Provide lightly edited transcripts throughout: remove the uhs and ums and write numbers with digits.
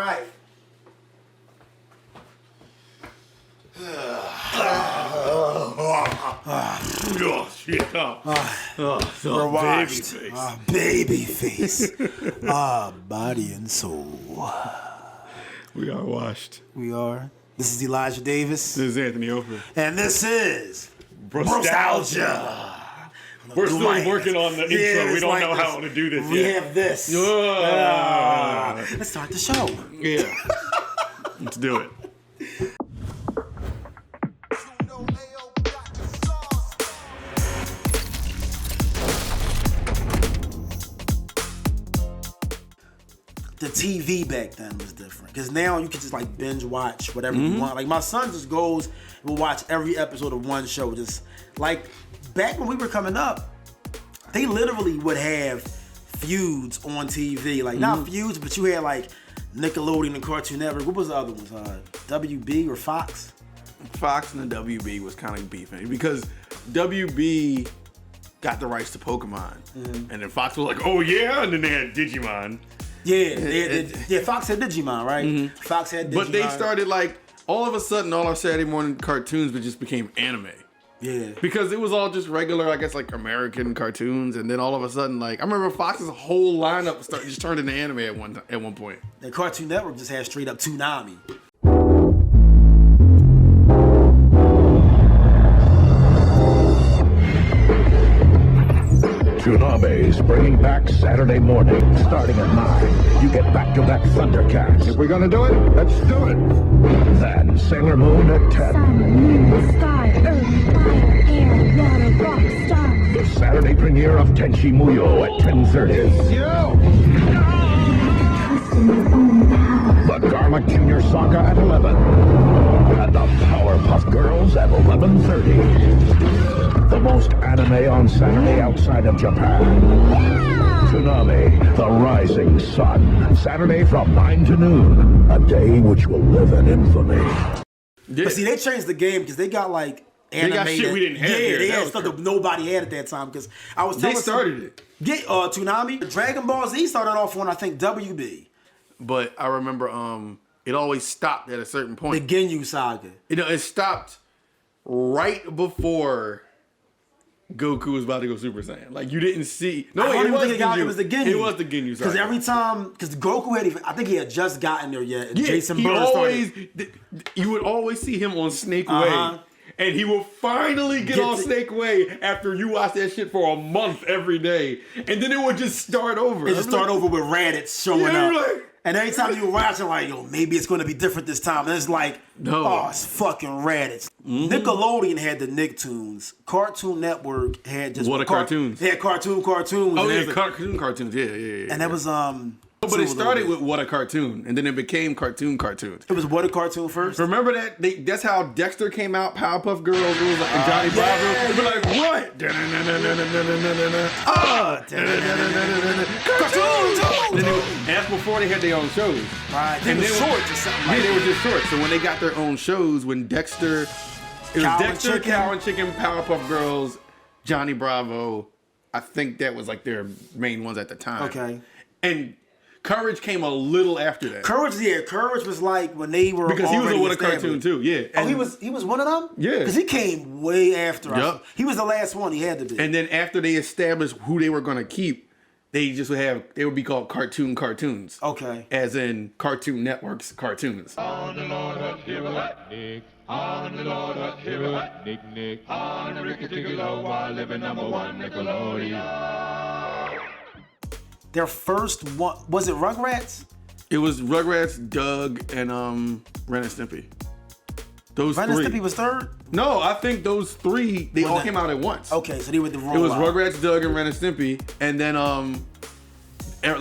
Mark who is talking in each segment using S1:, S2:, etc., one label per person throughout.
S1: right.
S2: Oh, shit.
S1: We're washed. Baby face. Body and soul.
S2: We are washed.
S1: We are. This is Elijah Davis.
S2: This is Anthony Ofer.
S1: And this is
S2: Brostalgia. We're still working on the intro. We don't know how to do this
S1: We
S2: yet.
S1: have this. Let's start the show.
S2: Yeah. Let's do it.
S1: The TV back then was different because now you can just like binge watch whatever you want. Like my son just goes and will watch every episode of one show. Just like back when we were coming up, they literally would have feuds on TV. Like not feuds, but you had like Nickelodeon and Cartoon Network. What was the other ones? WB or Fox?
S2: Fox and the WB was kind of beefing because WB got the rights to Pokemon, and then Fox was like, "Oh yeah," and then they had Digimon.
S1: Yeah, Fox had Digimon, right? Fox had Digimon.
S2: But they started like, all of a sudden, all our Saturday morning cartoons just became anime.
S1: Yeah.
S2: Because it was all just regular, I guess, like American cartoons, and then all of a sudden, like, I remember Fox's whole lineup just turned into anime at one point.
S1: The Cartoon Network just had straight up Toonami.
S3: Toonami's bringing back Saturday morning, starting at 9. You get back-to-back Thundercats. If we're gonna do it, let's do it. Then Sailor Moon at 10.
S4: Sun, moon, sky, earth, fire, air, water, rock, stars.
S3: The Saturday premiere of Tenchi Muyo at 10:30.
S4: Trust in your own power.
S3: The Garlic Junior Saga at 11. And the Powerpuff Girls at 11:30. The most anime on Saturday outside of Japan. Toonami, The Rising Sun. Saturday from 9 to noon. A day which will live in infamy.
S2: Yeah.
S1: But see, they changed the game because they got like animated.
S2: They got shit we didn't have here.
S1: They
S2: That
S1: had
S2: was
S1: stuff
S2: crazy.
S1: that nobody had at that time because I was telling
S2: They started it.
S1: Toonami. Dragon Ball Z started off on, I think, WB.
S2: But I remember it always stopped at a certain
S1: The
S2: point.
S1: Ginyu Saga.
S2: You know, it stopped right before Goku was about to go Super Saiyan. Like, you didn't see. No,
S1: I don't even think
S2: Ginyu.
S1: it was the Ginyu.
S2: It was the Ginyu.
S1: Because every time, because Goku had even, I think he had just gotten there yet. And Jason
S2: he
S1: Bird
S2: always,
S1: started.
S2: you would always see him on Snake Way. And he will finally get on Snake Way after you watch that shit for a month every day. And then it would just start over.
S1: It just start over with Raditz showing up.
S2: Like,
S1: and every time you watch it, like, yo, maybe it's going to be different this time. And it's like, oh, it's fucking Raditz. Nickelodeon had the Nicktoons. Cartoon Network had just...
S2: What a cartoons.
S1: They had cartoons.
S2: Oh, yeah, cartoons. Yeah.
S1: And that was...
S2: But it started with What a Cartoon, and then it became cartoons.
S1: It was What a Cartoon first?
S2: Remember that? That's how Dexter came out, Powerpuff Girls, it was like, and Johnny Bravo. They'd be like, what? Cartoons! And that's before they had their own shows.
S1: Right. They were shorts or something like
S2: Yeah, they
S1: that.
S2: were just shorts. So when they got their own shows, when Dexter... It was
S1: Cow and
S2: Dexter,
S1: Chicken.
S2: Cow and Chicken, Powerpuff Girls, Johnny Bravo. I think that was like their main ones at the time.
S1: Okay.
S2: And Courage came a little after that.
S1: Courage was like when they were
S2: Because he was
S1: already
S2: a What a
S1: established.
S2: Cartoon too, yeah.
S1: Oh, he was one of them?
S2: Yeah.
S1: Because he came way after us.
S2: Yup.
S1: He was the last one. He had to be.
S2: And then after they established who they were going to keep, they would be called cartoons.
S1: Okay.
S2: As in Cartoon Network's cartoons.
S5: On the Lord of Nick. On the Lord of Nick. On the Ricky Tickle while living #1 Nickelodeon.
S1: Their first one, was it Rugrats?
S2: It was Rugrats, Doug, and Ren and Stimpy. Those
S1: Ren
S2: three.
S1: and Stimpy was third?
S2: No, I think those three, they all came out at once.
S1: Okay, so they were the roll
S2: It was
S1: out.
S2: Rugrats, Doug, and Ren and Stimpy. And then,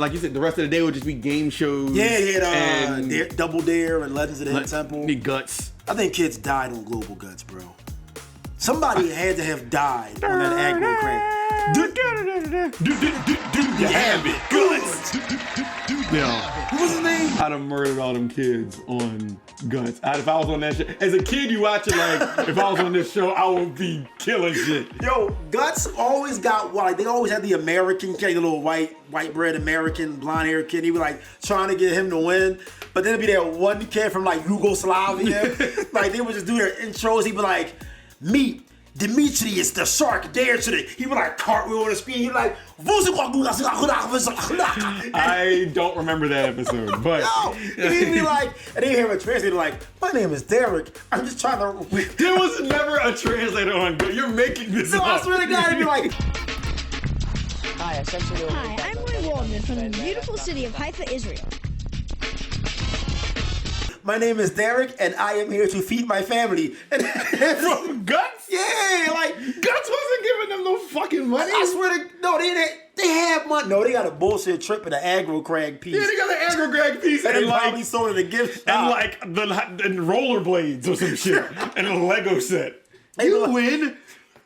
S2: like you said, the rest of the day would just be game shows.
S1: Yeah, he had
S2: and
S1: Double Dare and Legends of the Hidden Temple.
S2: The Guts.
S1: I think kids died on Global Guts, bro. Somebody had to have died on that aggro crank.
S2: Do you have it? Guts. Yeah.
S1: What was his name?
S2: I'd have murdered all them kids on Guts. If I was on that shit, as a kid, you watch it like, if I was on this show, I would be killing shit.
S1: Yo, Guts always got like they always had the American kid, the little white bread American blonde hair kid. He was like trying to get him to win, but then it'd be that one kid from like Yugoslavia. Like they would just do their intros. He'd be like, "Meet Demetrius the Shark Dare today." He would like cartwheel on the screen. He'd be like,
S2: I don't remember that episode, but
S1: no. He'd be like, and then he'd have a translator like, "My name is Derek. I'm just trying to."
S2: There was never a translator on Guts. You're making this up.
S1: I swear to God, he'd be like.
S6: Hi, I'm Roy Waldman from the beautiful city of Haifa, Israel.
S1: My name is Derek, and I am here to feed my family.
S2: From Guts?
S1: Yeah, like
S2: Guts wasn't giving them no fucking money.
S1: I swear to no, they had money. No, they got a bullshit trip in the aggro crag piece.
S2: Yeah, they got an aggro crag piece
S1: and
S2: and
S1: they
S2: like
S1: probably sold it a gift shop.
S2: and like the rollerblades or some shit and a Lego set. You win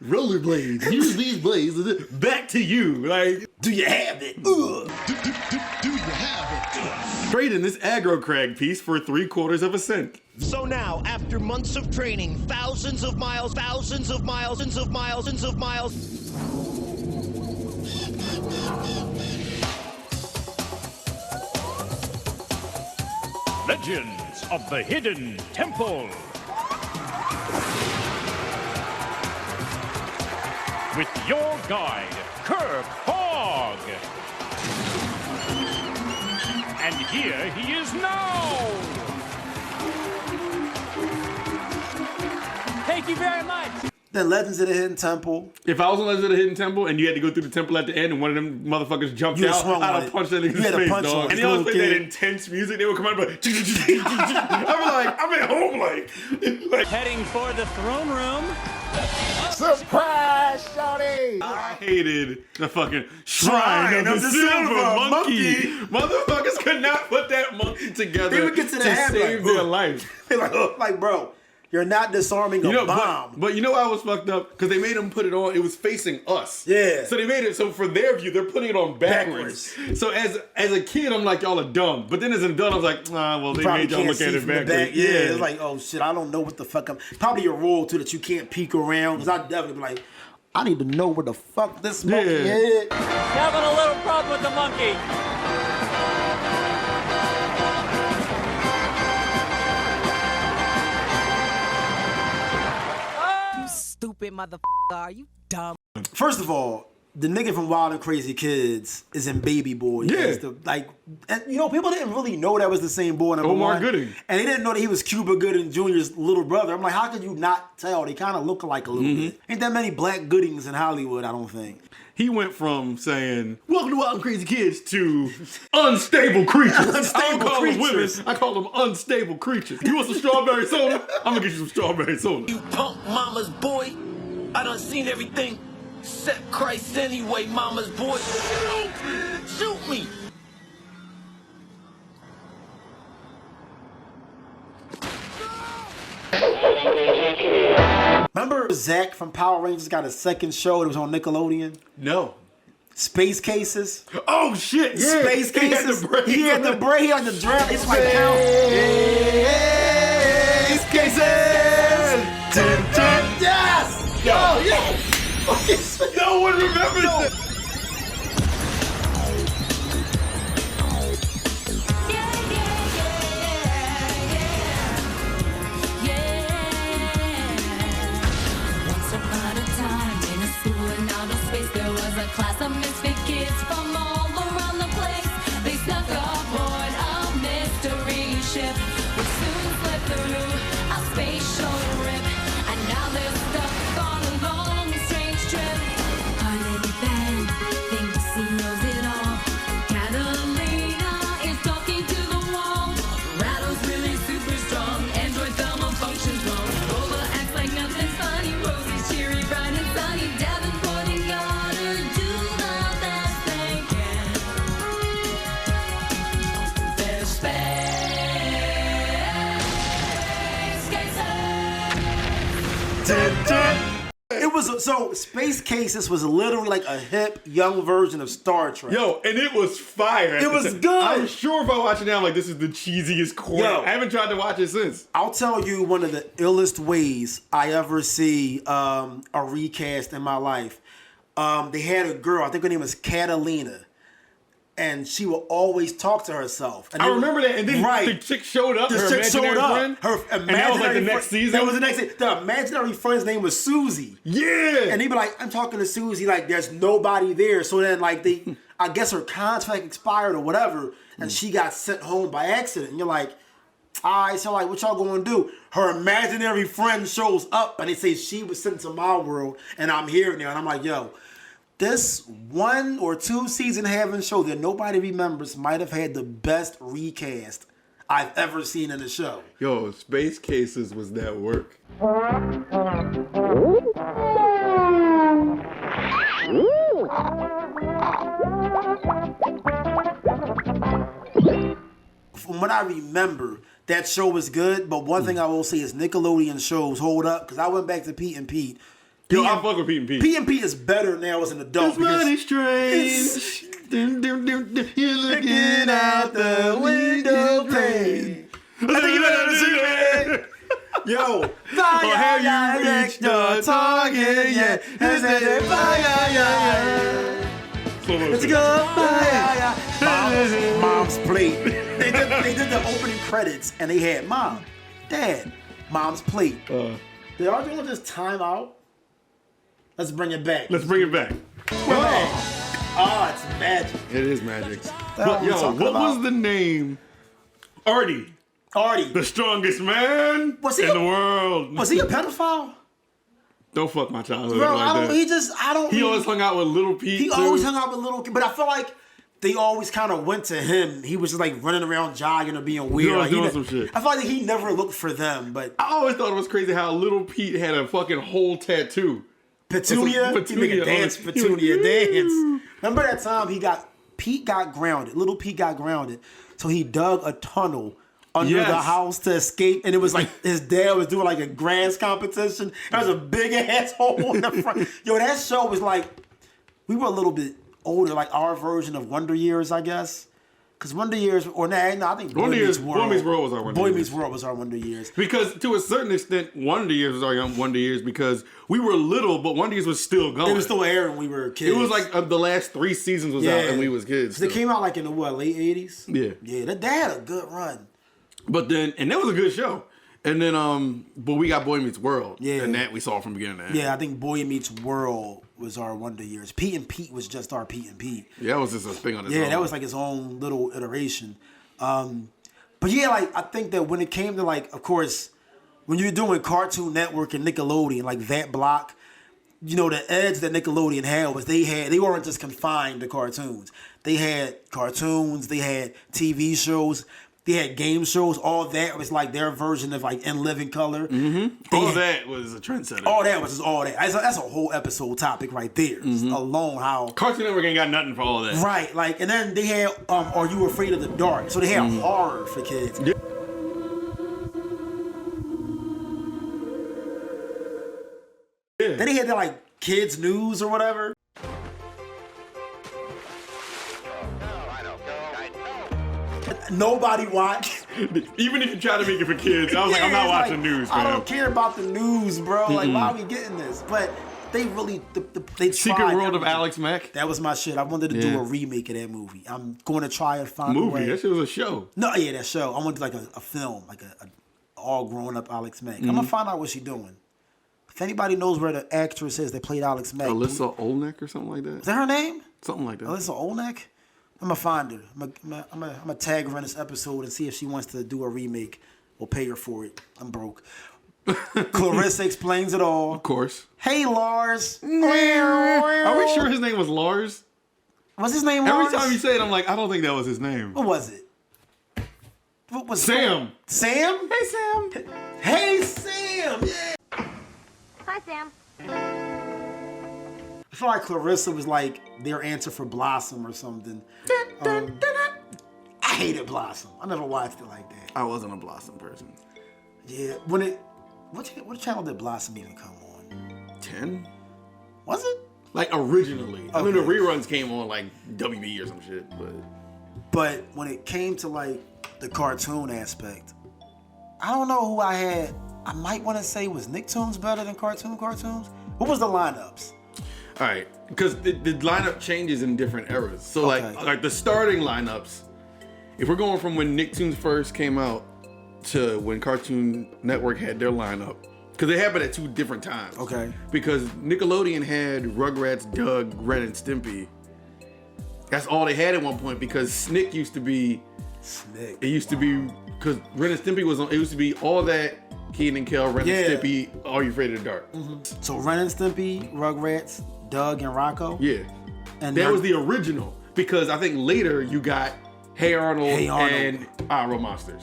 S2: rollerblades. Use these blades. Back to you. Like,
S1: do you have it?
S3: Do you have it?
S2: trade in this aggro crag piece for 3/4 of a cent.
S7: So now, after months of training, thousands of miles,
S8: Legends of the Hidden Temple. With your guide, Kirk Hogg. And here he is now.
S9: Thank you very much.
S1: Then Legends of the Hidden Temple.
S2: If I was on Legends of the Hidden Temple and you had to go through the temple at the end and one of them motherfuckers jumped
S1: You
S2: out,
S1: swung on
S2: I'd have
S1: it.
S2: punched that nigga's
S1: You had to
S2: face,
S1: punch on
S2: dog.
S1: it.
S2: And they always
S1: Little
S2: play that
S1: kid.
S2: intense music. They would come out and be like, I'm at home like
S9: Heading for the throne room.
S3: Surprise, shawty!
S2: I hated the fucking shrine of the silver monkey. Motherfuckers could not put that monkey together
S1: They would get to the hand
S2: save
S1: like,
S2: their life.
S1: They're like, bro, you're not disarming a bomb.
S2: But you know why I was fucked up? Because they made them put it on. It was facing us.
S1: Yeah.
S2: So they made it so for their view, they're putting it on backwards. So as a kid, I'm like, y'all are dumb. But then as an adult, I was like, well, they
S1: Probably
S2: made y'all
S1: can't
S2: look
S1: see
S2: at it
S1: from the
S2: backwards.
S1: back. Yeah, it's like, oh shit, I don't know what the fuck I'm. Probably a rule too that you can't peek around. Because I'd definitely be like, I need to know where the fuck this monkey is.
S9: Having a little problem with the monkey. You stupid motherfucker. Are you dumb?
S1: First of all, the nigga from Wild and Crazy Kids is in Baby Boy.
S2: Yeah.
S1: And you know, people didn't really know that was the same boy. Number
S2: Omar
S1: one.
S2: Gooding.
S1: And they didn't know that he was Cuba Gooding Jr.'s little brother. I'm like, how could you not tell? They kind of look alike a little bit. Ain't that many black Goodings in Hollywood, I don't think.
S2: He went from saying, welcome to Wild and Crazy Kids to unstable creatures. I don't call them women. I call them unstable creatures. You want some strawberry soda? I'm going to get you some strawberry soda.
S7: you punk mama's boy. I done seen everything except Christ anyway, mama's boy. Shoot me.
S1: Remember Zach from Power Rangers got a second show that was on Nickelodeon?
S2: No.
S1: Space Cases.
S2: Oh, shit. Yeah.
S1: Space
S2: He had
S1: Cases.
S2: the braids
S1: He had
S2: on
S1: the
S2: it.
S1: braid. He had the dress. It's like count.
S2: Space Cases.
S1: Yes.
S2: Yo.
S1: Oh, yes.
S2: No one remembers that.
S4: Once upon a time in a school in outer space, there was a class of misfit kids from all around the place. They snuck aboard a mystery ship, which soon slipped through a spatial rip, and now they're stuck on a long, strange trip. Hard-headed Ben thinks he knows it all. Catalina is talking to the wall. Rattle's really super strong. Android Thelma functions wrong. Rover acts like nothing's funny. Rosie's cheery, bright and sunny. Davenport and Goddard do the best they can. They're space cases.
S1: So Space Cases was literally like a hip, young version of Star Trek.
S2: Yo, and it was fire.
S1: It was good.
S2: I'm sure if I watch it now, I'm like, this is the cheesiest corner.
S1: Yo.
S2: I haven't tried to watch it since.
S1: I'll tell you one of the illest ways I ever see a recast in my life. They had a girl, I think her name was Catalina, and she would always talk to herself. And
S2: I remember that, and then the chick showed up, her imaginary friend.
S1: Her
S2: and that was like the next season?
S1: That was the next season. The imaginary friend's name was Susie.
S2: Yeah!
S1: And he'd be like, I'm talking to Susie, like, there's nobody there. So then, like, I guess her contract expired or whatever, and she got sent home by accident. And you're like, all right, so like, what y'all gonna do? Her imaginary friend shows up, and they say she was sent to my world, and I'm here now. And I'm like, yo, this 1 or 2 season having show that nobody remembers might have had the best recast I've ever seen in a show.
S2: Yo, Space Cases was that work.
S1: From what I remember, that show was good, but one thing I will say is Nickelodeon shows hold up, because I went back to Pete and Pete.
S2: Yo, I fuck with Pete and Pete.
S1: Pete and Pete is better now as an adult.
S2: It's mighty strange. You're looking out the window pane. I think you better see it.
S1: Yo,
S2: have you reached the target yet?
S1: Let's go. Mom's plate. They did the opening credits, and they had Mom, Dad, Mom's plate. Did y'all doing this time out? Let's bring it back.
S2: Let's bring it back.
S1: Oh, it's magic.
S2: It is magic.
S1: But, yo,
S2: what was the name? Artie. The strongest man in the world.
S1: Was he a pedophile?
S2: Don't fuck my childhood
S1: Bro,
S2: like that.
S1: He
S2: always hung out with Little Pete.
S1: He always hung out with Little Pete, but I feel like they always kind of went to him. He was just like running around jogging or being weird. Like,
S2: doing some shit.
S1: I feel like he never looked for them, but
S2: I always thought it was crazy how Little Pete had a fucking whole tattoo.
S1: Petunia dance. Remember that time Pete got grounded. Little Pete got grounded, so he dug a tunnel under the house to escape, and it was like his dad was doing like a grass competition. There was a big ass hole in the front. Yo, that show was like, we were a little bit older, like our version of Wonder Years, I guess. Because Wonder Years, or no, I think Boy Meets World
S2: was our Wonder Years.
S1: Boy Meets World was our Wonder Years.
S2: Because to a certain extent, Wonder Years was our Wonder Years because we were little, but Wonder Years was still going.
S1: It was still airing when we were kids.
S2: It was like the last 3 seasons was out and we was kids.
S1: They came out like in the late 80s?
S2: Yeah.
S1: Yeah, they had a good run.
S2: But then, and that was a good show. And then, but we got Boy Meets World. Yeah. And that we saw from beginning to end.
S1: Yeah, I think Boy Meets World was our Wonder Years. Pete and Pete was just our Pete and Pete.
S2: Yeah, that was just a thing on its own.
S1: Yeah, that was like its own little iteration. But yeah, like, I think that when it came to, like, of course, when you're doing Cartoon Network and Nickelodeon, like that block, you know, the edge that Nickelodeon had was they weren't just confined to cartoons. They had cartoons, they had TV shows, they had game shows. All that was like their version of like In Living Color.
S2: Mm-hmm. All that was a trendsetter.
S1: All that was just all that. That's a whole episode topic right there. Alone how
S2: Cartoon Network ain't got nothing for all of that.
S1: Right, like, and then they had Are You Afraid of the Dark? So they had horror for kids. Yeah. Then they had that like kids news or whatever. Nobody watched.
S2: Even if you try to make it for kids, I was like, I'm not watching news, man.
S1: I don't care about the news, bro. Like, why are we getting this? But they really, they
S2: Secret World of Alex Mack.
S1: That was my shit. I wanted to do a remake of that movie. I'm going to try and find a way.
S2: That shit was a show.
S1: No, yeah, that show. I wanted like a film, like a all grown up Alex Mack. I'm gonna find out what she's doing. If anybody knows where the actress is that played Alex Mack,
S2: Alyssa Olnick or something like that.
S1: Is that her name?
S2: Something like that.
S1: Alyssa Olnick. I'm gonna find her. I'm gonna tag her in this episode and see if she wants to do a remake. We'll pay her for it. I'm broke. Clarissa explains it all.
S2: Of course.
S1: Hey, Lars.
S2: Are we sure his name was Lars?
S1: Was his name Lars?
S2: Every time you say it, I'm like, I don't think that was his name.
S1: What was it? What was
S2: Sam?
S1: Sam?
S2: Hey, Sam.
S1: Hey, Sam. Yeah.
S10: Hi, Sam.
S1: I feel like Clarissa was like their answer for Blossom or something. I hated Blossom. I never watched it like that.
S2: I wasn't a Blossom person.
S1: Yeah. What channel did Blossom even come on?
S2: 10?
S1: Was it?
S2: Like originally. I mean, the
S1: Okay.
S2: reruns came on like WB or some shit,
S1: But when it came to like the cartoon aspect, I don't know who I had. I might want to say was Nicktoons better than cartoons? What was the lineups?
S2: all right, because the lineup changes in different eras. So like the starting lineups, if we're going from when Nicktoons first came out to when Cartoon Network had their lineup, because they happened at two different times.
S1: Okay.
S2: Because Nickelodeon had Rugrats, Doug, Ren and Stimpy. That's all they had at one point because Snick used to be.
S1: Snick.
S2: It used to be because Ren and Stimpy was on. It used to be all that. Kenan and Kel, Ren and Stimpy. Are You Afraid of the Dark?
S1: So Ren and Stimpy, Rugrats, Doug and Rocco.
S2: Yeah.
S1: And
S2: that was the original because I think later you got Hey Arnold, and Real Monsters.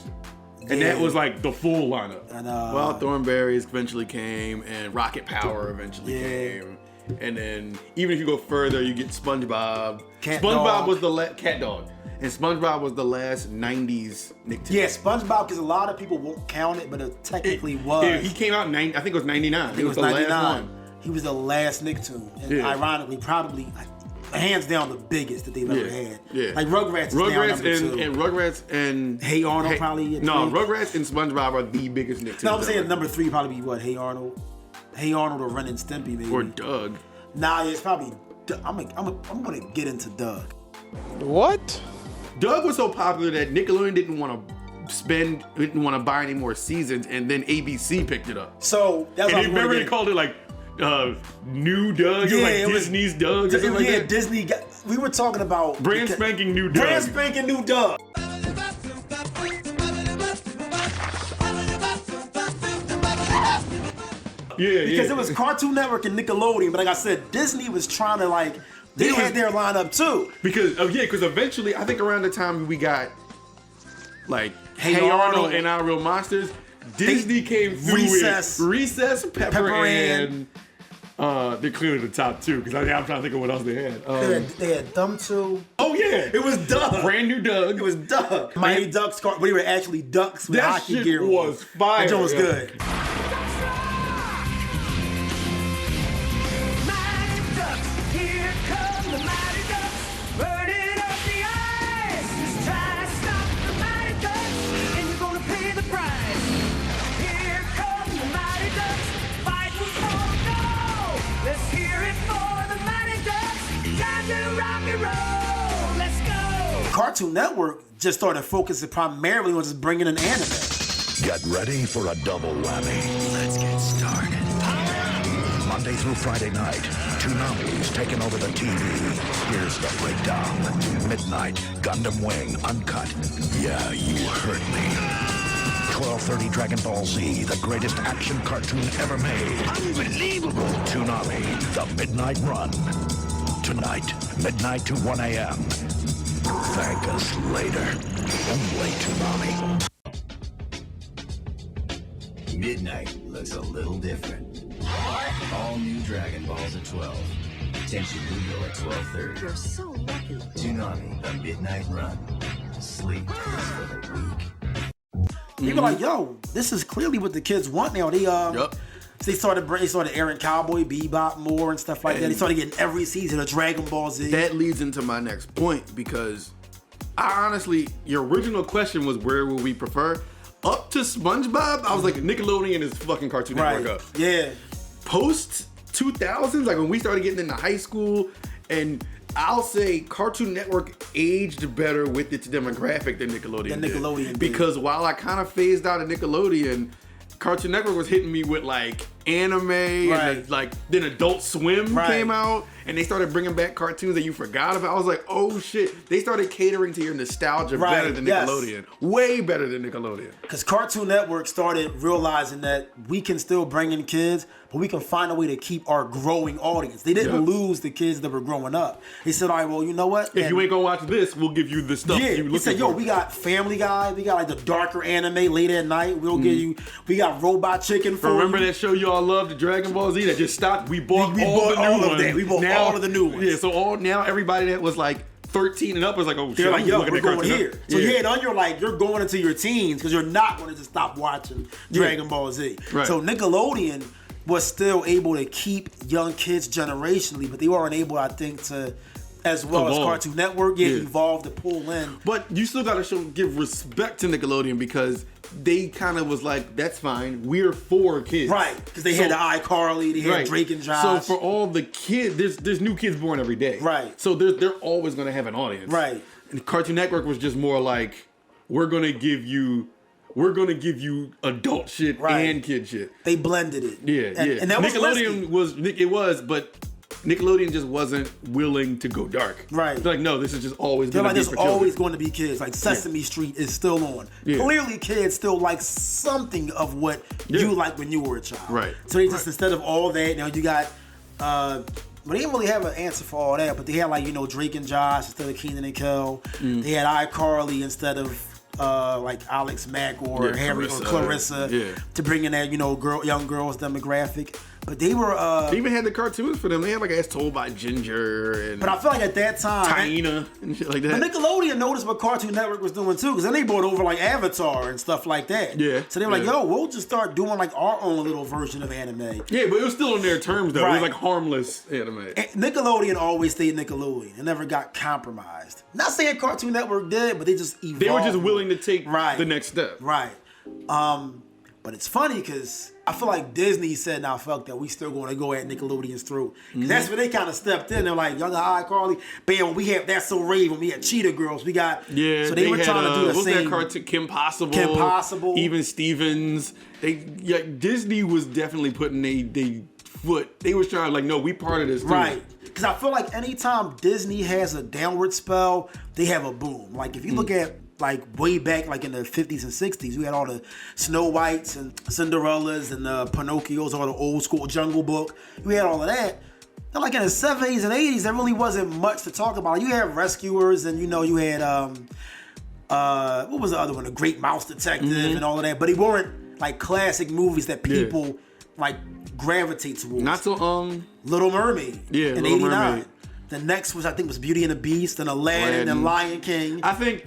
S2: And that was like the full lineup. And Wild Thornberries eventually came, and Rocket Power eventually came. And then even if you go further, you get SpongeBob. SpongeBob was the Cat Dog. And SpongeBob was the last 90s Nicktoons.
S1: Yeah, SpongeBob, because a lot of people won't count it, but it technically was.
S2: Yeah, he came out in I think it was 99. He was the
S1: 99.
S2: last one.
S1: He was the last Nicktoon. And ironically, probably hands down the biggest that they've ever had.
S2: Yeah.
S1: Like Rugrats is down number 2.
S2: And Rugrats and
S1: Hey Arnold probably at
S2: No,
S1: 3.
S2: Rugrats and SpongeBob are the biggest Nicktoons.
S1: No, I'm saying number 3 probably be what? Hey Arnold or Ren and Stimpy maybe.
S2: Or Doug. Nah,
S1: it's probably I'm gonna get into Doug.
S2: What? Doug was so popular that Nickelodeon didn't want to buy any more seasons, and then ABC picked it up.
S1: So that's what
S2: remember they called it like New Doug, like Disney's Doug, or something like that.
S1: Disney. We were talking about
S2: brand spanking new Doug.
S1: Brand spanking new Doug.
S2: Yeah,
S1: because it was Cartoon Network and Nickelodeon, but like I said, Disney was trying to they had their lineup too.
S2: Because eventually, I think around the time we got like
S1: Hey Arnold
S2: and Our Real Monsters, Disney came through with Recess, Pepper and they're clearly the top 2 because I'm trying to think of what else they had.
S1: They had them 2.
S2: Oh yeah,
S1: it was Doug.
S2: Brand new Doug.
S1: It was Doug. Mighty Ducks, but they were actually ducks with
S2: that
S1: hockey
S2: shit
S1: gear.
S2: Was fire.
S1: That joint was good. Cartoon Network just started focusing primarily on just bringing in anime.
S3: Get ready for a double whammy.
S7: Let's get started.
S3: Monday through Friday night, Toonami is taking over the TV. Here's the breakdown. Midnight, Gundam Wing, Uncut. Yeah, you heard me. 12:30 Dragon Ball Z, the greatest action cartoon ever made.
S7: Unbelievable.
S3: Toonami, the Midnight Run. Tonight, midnight to 1 a.m. Thank us later. Only Toonami.
S10: Midnight looks a little different. All new Dragon Balls at 12. Tension Muyo at 12:30.
S6: You're so lucky.
S10: Tsunami, a midnight run. Sleep is for the weak.
S1: People are like, yo, this is clearly what the kids want now. They started airing Cowboy Bebop more and stuff like that. They started getting every season of Dragon Ball Z.
S2: That leads into my next point because I honestly, your original question was where would we prefer? Up to SpongeBob, I was like Nickelodeon is fucking Cartoon Network up.
S1: Yeah.
S2: Post 2000s, like when we started getting into high school, and I'll say Cartoon Network aged better with its demographic than Nickelodeon did. Because while I kind of phased out of Nickelodeon, Cartoon Network was hitting me with like anime, and then Adult Swim came out, and they started bringing back cartoons that you forgot about. I was like, oh shit, they started catering to your nostalgia better than Nickelodeon. Way better than Nickelodeon.
S1: Because Cartoon Network started realizing that we can still bring in kids, but we can find a way to keep our growing audience. They didn't lose the kids that were growing up. They said, all right, well, you know what?
S2: If you ain't gonna watch this, we'll give you the stuff you looking
S1: he said, yo,
S2: for.
S1: we got Family Guy, we got like the darker anime late at night. We'll give you, we got Robot Chicken for
S2: Remember that show y'all loved, the Dragon Ball Z, that just stopped? We bought
S1: we
S2: all
S1: bought
S2: the new
S1: all of
S2: ones.
S1: that. We bought all of the new ones.
S2: Yeah, so now everybody that was like 13 and up was like, oh shit,
S1: they're like,
S2: I'm
S1: yo,
S2: looking
S1: we're
S2: at
S1: going
S2: Cartoon
S1: here.
S2: Network.
S1: So you're going into your teens because you're not going to just stop watching Dragon Ball Z.
S2: Right.
S1: So Nickelodeon was still able to keep young kids generationally, but they weren't able, I think, to, as well as Cartoon Network, evolve to pull in.
S2: But you still got to give respect to Nickelodeon because they kind of was like, that's fine, we're for kids.
S1: Right, because they had the iCarly, they had Drake and Josh.
S2: So for all the kids, there's new kids born every day.
S1: Right.
S2: So they're always going to have an audience.
S1: Right.
S2: And Cartoon Network was just more like, we're going to give you adult shit and kid shit.
S1: They blended it.
S2: Yeah,
S1: And that was
S2: Nickelodeon but Nickelodeon just wasn't willing to go dark.
S1: Right.
S2: They're like, no, this is just always going to be
S1: there's
S2: for children.
S1: always going to be kids. Like Sesame Street is still on. Yeah. Clearly, kids still like something of what you liked when you were a child.
S2: Right.
S1: So they just, instead of all that, now you got, well, they didn't really have an answer for all that, but they had like, Drake and Josh instead of Kenan and Kel. They had iCarly instead of like Alex Mack or Harry or Clarissa to bring in that, young girls demographic. But they were
S2: they even had the cartoons for them. They had like As Told by Ginger and
S1: but I feel like at that time
S2: Taina and shit like that.
S1: But Nickelodeon noticed what Cartoon Network was doing too, because then they brought over like Avatar and stuff like that.
S2: Yeah.
S1: So they were like, yo, we'll just start doing like our own little version of anime.
S2: Yeah, but it was still on their terms though. Right. It was like harmless anime.
S1: And Nickelodeon always stayed Nickelodeon. It never got compromised. Not saying Cartoon Network did, but they just evolved.
S2: They were just willing to take the next step.
S1: Right. But it's funny because I feel like Disney said, "Now fuck that, we still going to go at Nickelodeon's throat." That's where they kind of stepped in. They're like, "Y'all got iCarly, bam, we have That's So Raven, we had Cheetah Girls, we got." So they were trying to do the same.
S2: That cartoon? Kim Possible, Even Stevens. Disney was definitely putting they foot. They was trying to like, no, we part of this too.
S1: Right. Because I feel like anytime Disney has a downward spell, they have a boom. Like if you look at like way back like in the 50s and 60s, we had all the Snow Whites and Cinderellas and Pinocchios, all the old school Jungle Book. We had all of that. And like in the 70s and 80s, there really wasn't much to talk about. You had Rescuers and you had what was the other one? The Great Mouse Detective and all of that. But they weren't like classic movies that people like gravitate towards.
S2: Not so
S1: Little Mermaid in
S2: Little
S1: 89.
S2: Mermaid.
S1: The next was I think was Beauty and the Beast and Aladdin and Lion King.
S2: I think,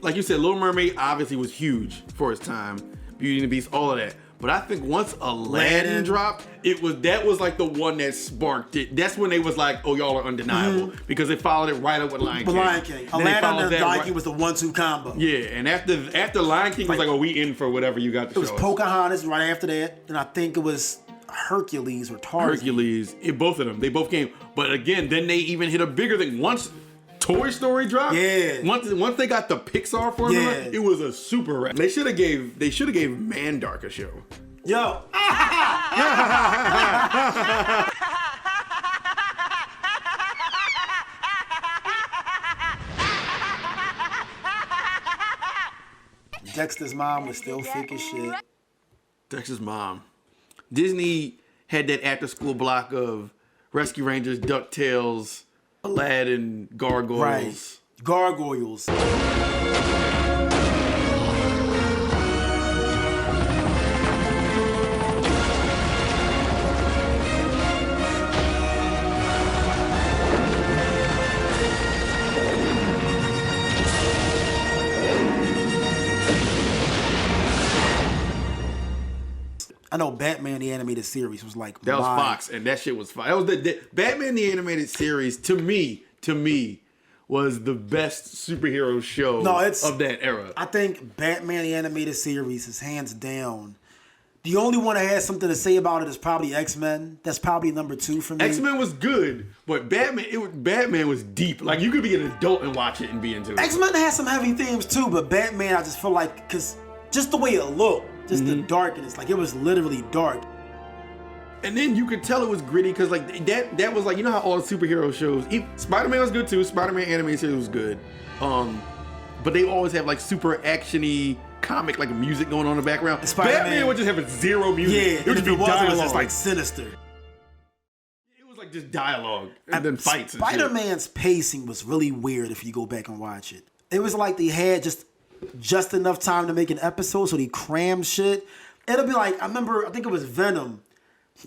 S2: like you said, Little Mermaid obviously was huge for its time. Beauty and the Beast, all of that. But I think once Aladdin dropped, that was like the one that sparked it. That's when they was like, oh, y'all are undeniable. Because they followed it right up with Lion King.
S1: Lion King. Aladdin and Lion King was the 1-2 combo.
S2: Yeah, and after Lion King was like, oh, we in for whatever you got to show us.
S1: It was Pocahontas right after that. And I think it was Hercules or Tarzan.
S2: Hercules. Both of them. They both came. But again, then they even hit a bigger thing. Once Toy Story dropped. Yeah. Once they got the Pixar formula, it was a super rap. They should have gave Mandark a show.
S1: Yo. Dexter's mom was still thick as shit.
S2: Dexter's mom. Disney had that after school block of Rescue Rangers, DuckTales, Aladdin, Gargoyles.
S1: Right. Gargoyles. I know Batman the Animated Series was like
S2: that was Fox, and that shit was fire. That was the Batman the Animated Series to me was the best superhero show of that era.
S1: I think Batman the Animated Series is hands down. The only one that has something to say about it is probably X-Men. That's probably number 2 for me.
S2: X-Men was good, but Batman was deep. Like you could be an adult and watch it and be into it.
S1: X-Men has some heavy themes too, but Batman I just feel like because just the way it looked. Just the darkness, like it was literally dark.
S2: And then you could tell it was gritty because like that was like, you know how all the superhero shows, Spider-Man was good too. Spider-Man animated series was good, but they always have like super actiony comic like music going on in the background. Batman would just have zero music.
S1: Yeah,
S2: it would just be dialogue.
S1: It was just like sinister.
S2: It was like just dialogue and then fights.
S1: Spider-Man's pacing was really weird if you go back and watch it. It was like they had just enough time to make an episode, so they crammed shit. It'll be like, I think it was Venom.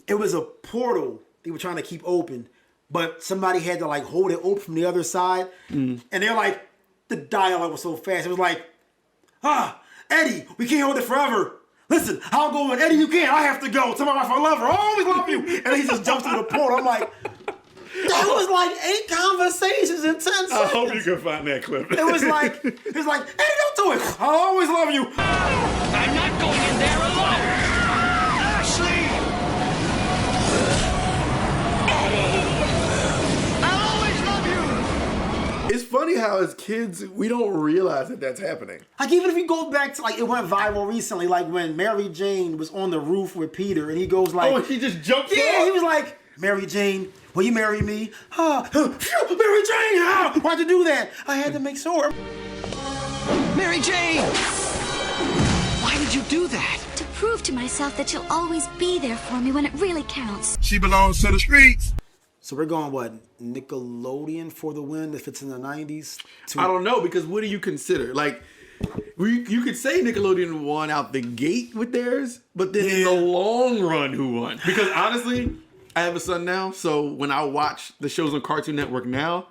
S1: It was a portal they were trying to keep open, but somebody had to like hold it open from the other side. And they're like, the dialogue was so fast. It was like, Eddie, we can't hold it forever. listen, I'll go in. Eddie, you can't. I have to go. Tell my wife I love her. I always love you. And then he just jumps to the pool. I'm like, that was like 8 conversations in 10 seconds.
S2: I hope you can find that clip.
S1: It was like, Eddie, don't do it. I'll always love you.
S7: I'm not going in there alone. Ashley! I'll always love you.
S2: It's funny how as kids, we don't realize that that's happening.
S1: Like, even if you go back to, like, it went viral recently, like when Mary Jane was on the roof with Peter and he goes like...
S2: Oh, and he just jumps
S1: Yeah,
S2: off?
S1: he was like, Mary Jane, will you marry me? Mary Jane, why'd you do that? I had to make sure.
S7: Mary Jane! Why did you do that?
S11: To prove to myself that you'll always be there for me when it really counts.
S3: She belongs to the streets.
S1: So we're going, what, Nickelodeon for the win if it's in the 90s?
S2: I don't know, because what do you consider? Like, you could say Nickelodeon won out the gate with theirs, but then in the long run, who won? Because honestly, I have a son now, so when I watch the shows on Cartoon Network now,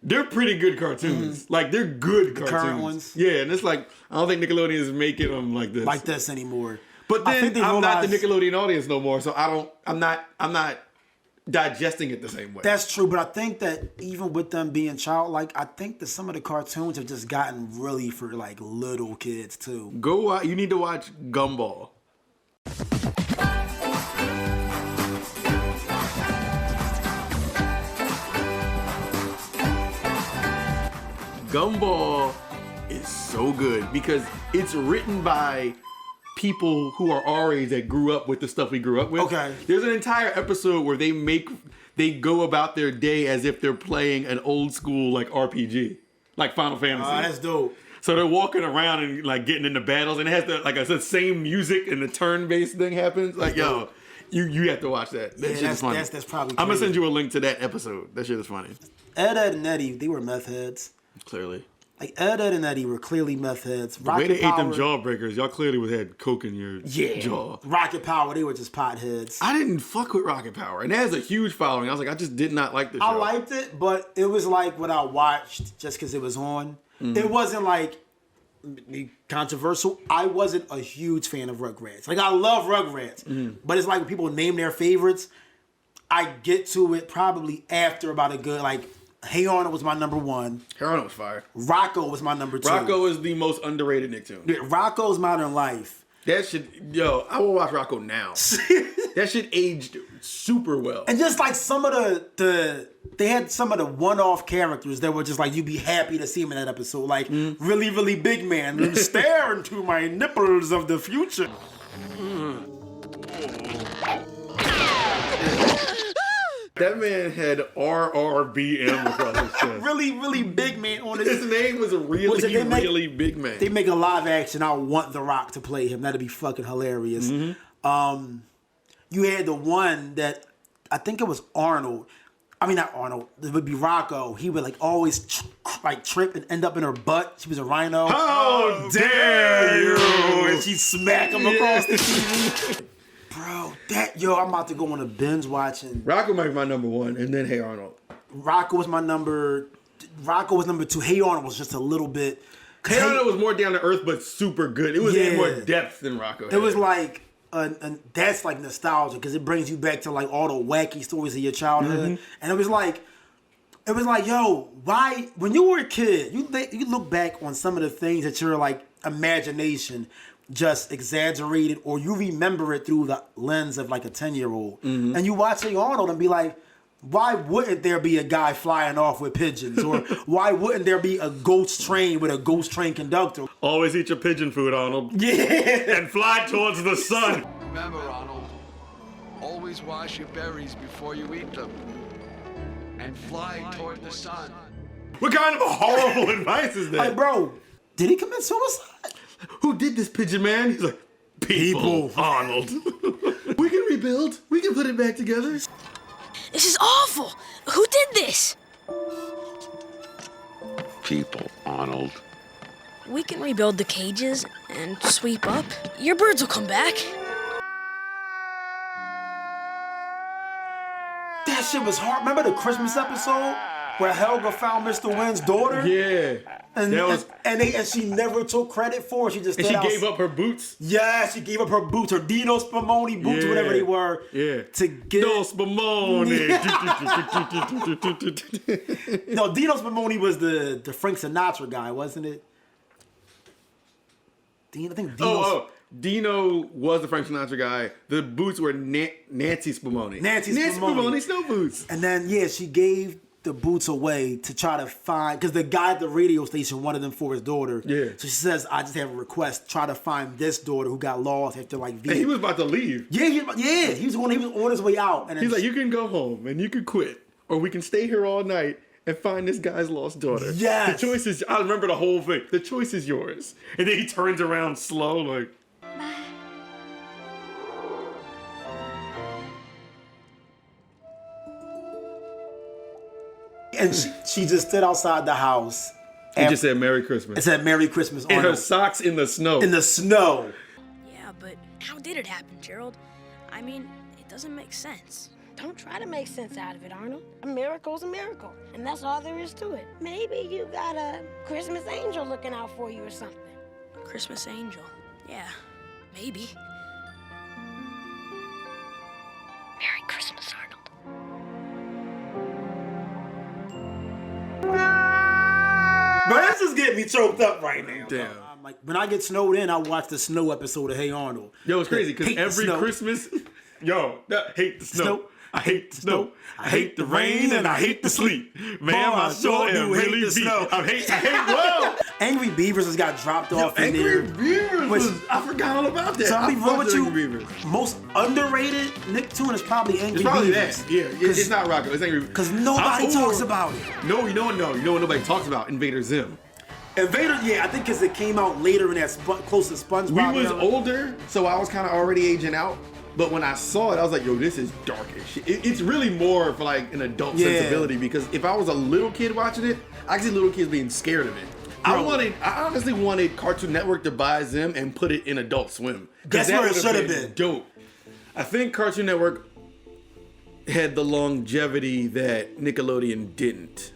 S2: they're pretty good cartoons. Like, they're good cartoons.
S1: Current ones?
S2: Yeah, and it's like, I don't think Nickelodeon is making them like this.
S1: Like this anymore.
S2: But then I'm not the
S1: realized-
S2: Nickelodeon audience no more, so I'm not digesting it the same way.
S1: That's true, but I think that even with them being childlike, I think that some of the cartoons have just gotten really for like little kids too.
S2: You need to watch Gumball. Gumball is so good because it's written by people who are our age that grew up with the stuff we grew up with.
S1: Okay.
S2: There's an entire episode where they go about their day as if they're playing an old school like RPG, like Final Fantasy.
S1: Oh, that's dope.
S2: So they're walking around and like getting into battles, and it has the like I said, same music, and the turn-based thing happens. Like, yo, you have to watch that. That shit is funny.
S1: That's probably.
S2: I'm gonna send you a link to that episode. That shit is funny.
S1: Ed, and Eddie, they were meth heads.
S2: Clearly.
S1: Like Ed, and Eddie were clearly meth heads.
S2: The way they ate them jawbreakers, y'all clearly had coke in your jaw.
S1: Rocket Power, they were just potheads.
S2: I didn't fuck with Rocket Power, and it has a huge following. I was like, I just did not like the show.
S1: I liked it, but it was like what I watched just because it was on. It wasn't like controversial. I wasn't a huge fan of Rugrats. Like, I love Rugrats, but it's like when people name their favorites, I get to it probably after about a good, like, Hey Arnold was my number 1.
S2: Hey Arnold was fire.
S1: Rocco was my number 2.
S2: Rocco is the most underrated Nicktoon.
S1: Yeah, Rocco's Modern Life.
S2: That shit, I will watch Rocco now. That shit aged super well.
S1: And just like some of they had some of the one-off characters that were just like, you'd be happy to see them in that episode. Like, really, really big man, stare into my nipples of the future.
S2: That man had RRBM across his chest.
S1: Really, really big man on it.
S2: His name was really big man.
S1: They make a live action. I want The Rock to play him. That'd be fucking hilarious. You had the one that I think it was Arnold. I mean, not Arnold. It would be Rocco. He would like always trip and end up in her butt. She was a rhino.
S2: How dare you!
S1: And she'd smack him across the TV. Bro, I'm about to go on a binge watching.
S2: Rocco might be my number 1, and then Hey Arnold.
S1: Rocco was number 2. Hey Arnold was just a little bit.
S2: Hey Arnold was more down to earth, but super good. It was in more depth than Rocco had.
S1: It was like, that's like nostalgia because it brings you back to like all the wacky stories of your childhood. And it was like, yo, why? When you were a kid, you look back on some of the things that your like imagination just exaggerated, or you remember it through the lens of like a 10-year-old, and you watch Hey Arnold and be like, why wouldn't there be a guy flying off with pigeons? Or why wouldn't there be a ghost train with a ghost train conductor?
S2: Always eat your pigeon food, Arnold.
S1: Yeah.
S2: And fly towards the sun.
S12: Remember, Arnold, always wash your berries before you eat them. And fly toward the sun.
S2: What kind of horrible advice is that?
S1: Like, bro, did he commit suicide?
S2: Who did this, pigeon man? He's like, people. Arnold. We can rebuild. We can put it back together.
S6: This is awful. Who did this?
S12: People, Arnold.
S6: We can rebuild the cages and sweep up. Your birds will come back.
S1: That shit was hard. Remember the Christmas episode where Helga found Mr. Wynn's daughter.
S2: Yeah.
S1: And she never took credit for it. She just
S2: gave up her boots.
S1: Yeah, she gave up her boots, her Dino Spumoni boots, whatever they were.
S2: Yeah.
S1: To get
S2: Dino Spumoni.
S1: No, Dino Spumoni was the Frank Sinatra guy, wasn't it? I think Dino.
S2: Dino was the Frank Sinatra guy. The boots were Nancy Spumoni.
S1: Nancy Spumoni
S2: snow boots.
S1: And then she gave the boots away to try to find, because the guy at the radio station wanted them for his daughter.
S2: Yeah.
S1: So she says, I just have a request. Try to find this daughter who got lost after
S2: And he was about to leave.
S1: Yeah, he was on his way out. And
S2: he's like, you can go home and you can quit, or we can stay here all night and find this guy's lost daughter.
S1: Yes.
S2: The choice is, I remember the whole thing. The choice is yours. And then he turns around slow, like.
S11: Bye.
S1: And she just stood outside the house.
S2: And just said Merry Christmas.
S1: It said Merry Christmas on
S2: and her socks in the snow.
S1: In the snow.
S6: Yeah, but how did it happen, Gerald? I mean, it doesn't make sense.
S13: Don't try to make sense out of it, Arnold. A miracle's a miracle, and that's all there is to it. Maybe you got a Christmas angel looking out for you or something.
S6: Christmas angel. Yeah, maybe.
S11: Merry Christmas, Arnold.
S1: But this is getting me choked up right now.
S2: Damn.
S1: I'm like, when I get snowed in, I watch the snow episode of Hey Arnold.
S2: Yo, it's crazy because every Christmas, I hate the snow. I hate the snow. I hate the rain and I hate the sleet. Man, I sure am really beat. I hate whoa.
S1: Angry Beavers has got dropped off in there.
S2: Angry Beavers I forgot all about that.
S1: So I'll be real with you.
S2: Angry Beavers.
S1: Most underrated Nicktoon is probably Angry Beavers.
S2: That. Yeah, it's not Rocco. It's Angry Beavers.
S1: Because nobody talks about it.
S2: No, you know what nobody talks about? Invader Zim.
S1: Invader, I think because it came out later in that close to SpongeBob.
S2: We was older, so I was kind of already aging out. But when I saw it, I was like, yo, this is dark as shit. It's really more for like an adult sensibility, because if I was a little kid watching it, I could see little kids being scared of it. I honestly wanted Cartoon Network to buy Zim and put it in Adult Swim.
S1: That's where it should have been.
S2: Dope. I think Cartoon Network had the longevity that Nickelodeon didn't.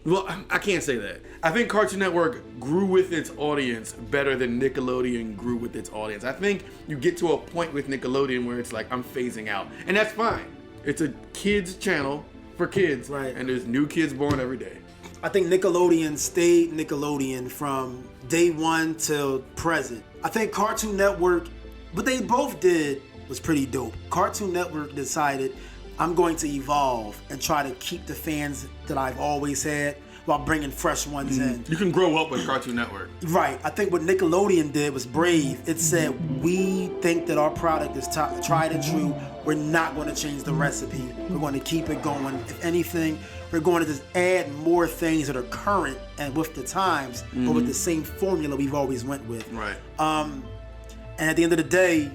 S2: Well, I can't say that. I think Cartoon Network grew with its audience better than Nickelodeon grew with its audience. I think you get to a point with Nickelodeon where it's like, I'm phasing out. And that's fine. It's a kids channel for kids.
S1: Right.
S2: And there's new kids born every day.
S1: I think Nickelodeon stayed Nickelodeon from day one till present. I think Cartoon Network, what they both did was pretty dope. Cartoon Network decided, I'm going to evolve and try to keep the fans that I've always had while bringing fresh ones in.
S2: You can grow up with Cartoon Network.
S1: Right. I think what Nickelodeon did was brave. It said, we think that our product is tried and true. We're not going to change the recipe. We're going to keep it going. If anything, we're going to just add more things that are current and with the times, but with the same formula we've always went with.
S2: Right.
S1: And at the end of the day,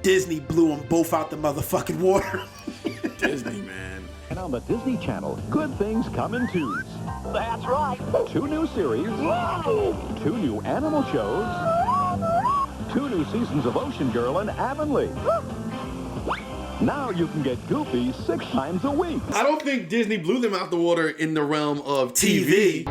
S1: Disney blew them both out the motherfucking water.
S2: Disney, man.
S3: And on the Disney Channel, good things come in twos.
S14: That's right.
S3: 2 new series, 2 new animal shows, 2 new seasons of Ocean Girl and Avonlea. Now you can get Goofy 6 times a week.
S2: I don't think Disney blew them out the water in the realm of TV.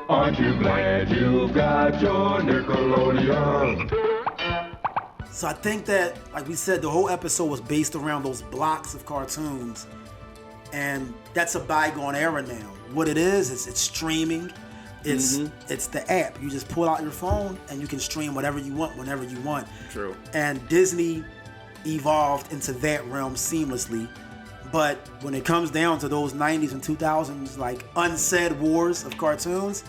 S5: Aren't you glad you got your Nickelodeon?
S1: So I think that, like we said, the whole episode was based around those blocks of cartoons. And that's a bygone era now. What it is it's streaming. It's the app. You just pull out your phone and you can stream whatever you want, whenever you want.
S2: True.
S1: And Disney evolved into that realm seamlessly. But when it comes down to those 90s and 2000s, like unsaid wars of cartoons,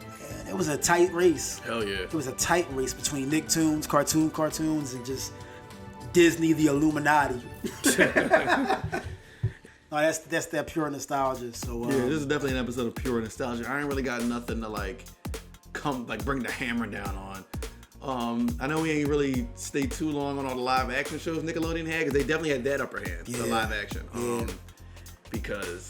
S1: man, it was a tight race.
S2: Hell yeah.
S1: It was a tight race between Nicktoons, cartoons, and just Disney, the Illuminati. No, that's that pure nostalgia. So
S2: yeah, this is definitely an episode of pure nostalgia. I ain't really got nothing to bring the hammer down on. I know we ain't really stayed too long on all the live action shows Nickelodeon had, because they definitely had that upper hand, the live action. Because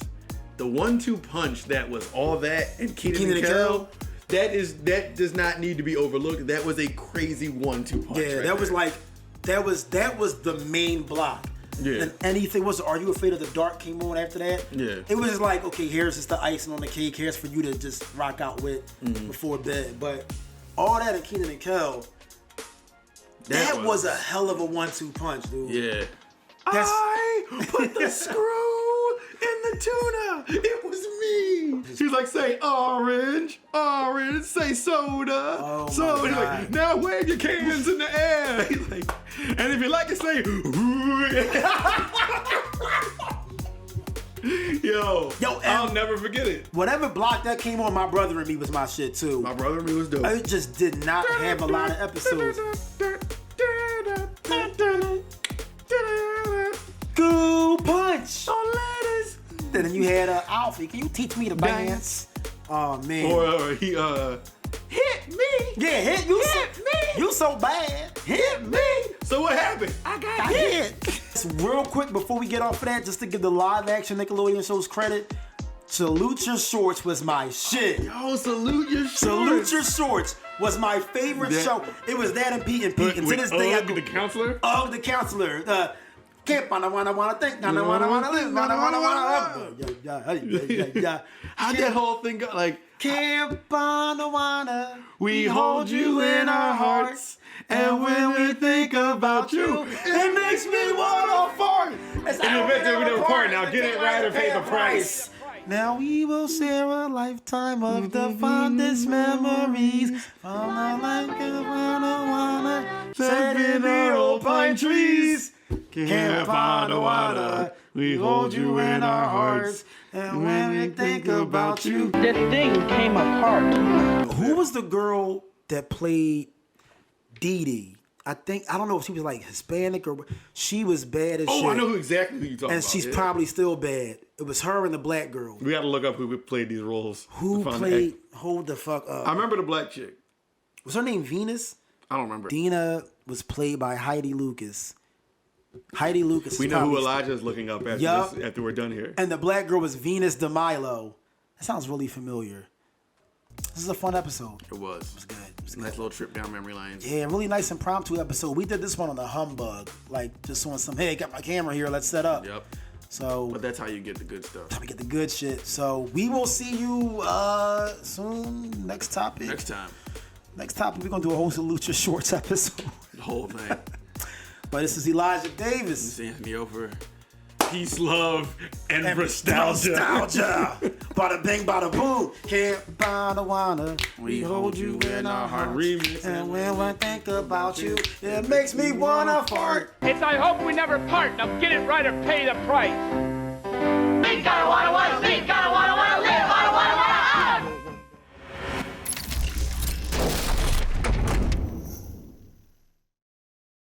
S2: the 1-2 punch that was all that and Kenan and Kel, that does not need to be overlooked. That was a crazy 1-2 punch.
S1: Yeah, that was like that was the main block.
S2: Yeah.
S1: And anything was Are You Afraid of the Dark came on after that.
S2: Yeah.
S1: It was just like, okay, here's just the icing on the cake. Here's for you to just rock out with before bed. But all that in Kenan and Kel, that was a hell of a 1-2 punch, dude.
S2: Yeah. I put the screw in the tuna. It was me. He was like, say orange, say soda, soda. He's like, now wave your cans in the air. He's like, and if you like it, say, Yo, I'll never forget it.
S1: Whatever block that came on, My Brother and Me was my shit too.
S2: My Brother and Me was dope.
S1: It just did not have a lot of episodes. Goo punch. Then you had Alfie. Can you teach me to dance? Oh man.
S2: Or he hit me.
S1: Yeah, hit you. Hit me. You so bad. Hit me.
S2: So what happened?
S1: I got hit. Real quick before we get off of that, just to give the live action Nickelodeon shows credit. Salute Your Shorts was my shit.
S2: Yo, Salute Your Shorts.
S1: Salute Your Shorts was my favorite show. It was that and Pete and Pete. And to this day,
S2: the counselor?
S1: The counselor. Camp Anawanna, think Anawanna, live Anawanna.
S2: How'd that whole thing go? Like,
S1: Camp Anawanna,
S2: we hold you in our hearts, and when we think about you, it makes me wanna fart. In the event that we never part, now get it right or pay the price.
S1: Now we will share a lifetime of the fondest memories from the life of Anawanna, set in our old pine trees. Camp Anawanna, we hold you in our hearts, and when we think about you,
S14: that thing came apart.
S1: Who was the girl that played Dee Dee? I don't know if she was like Hispanic or she was bad as shit.
S2: Oh, I know exactly who you're talking about.
S1: And she's probably still bad. It was her and the black girl.
S2: We got to look up who played these roles.
S1: Who played? Hold the fuck up.
S2: I remember the black chick.
S1: Was her name Venus?
S2: I don't remember.
S1: Dina was played by Heidi Lucas. Heidi Lucas.
S2: We know who Elijah's looking up after we're done here.
S1: And the black girl was Venus DeMilo. That sounds really familiar. This is a fun episode.
S2: It was.
S1: It was good. It was
S2: nice little trip down memory lane.
S1: Yeah, really nice impromptu episode. We did this one on the humbug. Like, just on some, hey, got my camera here, let's set up.
S2: Yep.
S1: So,
S2: but that's how you get the good stuff.
S1: That's how we get the good shit. So, we will see you soon. Next topic.
S2: Next time.
S1: Next topic, we're going to do a whole Salute Your Shorts episode.
S2: The whole thing.
S1: But this is Elijah Davis.
S2: This is Anthony Over. Peace, love, and Brostalgia.
S1: Bada bing, bada boom. Camp Anawanna, we hold you in our heart. And when I think about you, it makes me wanna fart.
S8: It's I hope we never part. Now get it right or pay the price.